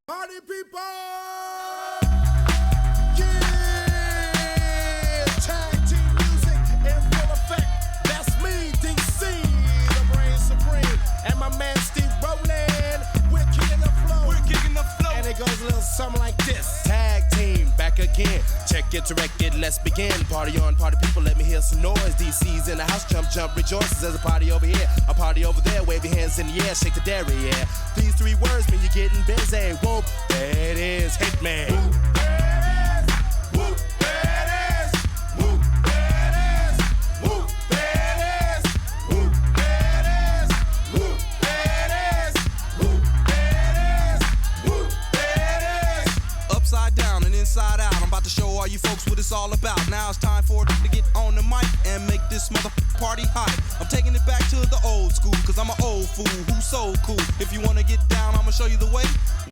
Party people! Yeah! Tag team music in full effect. That's me, DC, the brain supreme. And my man Steve Rowland. We're kicking the flow. And it goes a little something like this. Tag team, back again. Check it, direct it, let's begin. Party on, party people, let me hear some noise. DC's in the house, jump, jump, rejoices. There's a party over here, a party over there. Wave your hands in the air, shake the dairy, yeah. These three words mean you're getting busy. Whoop, there it is, hit me. Whoop, there it is. Whoop, there it is. Whoop, there it is. Whoop, there it is. Whoop, there it is. Whoop, there it is. Whoop, there it is. Whoop, there it is. Upside down and inside out, I'm about to show all you folks what it's all about. Now it's time for it to get on the mic and make this party hot. I'm taking it back to the old school, cause I'm an old fool who's so cool. If you wanna get down, I'ma show you the way.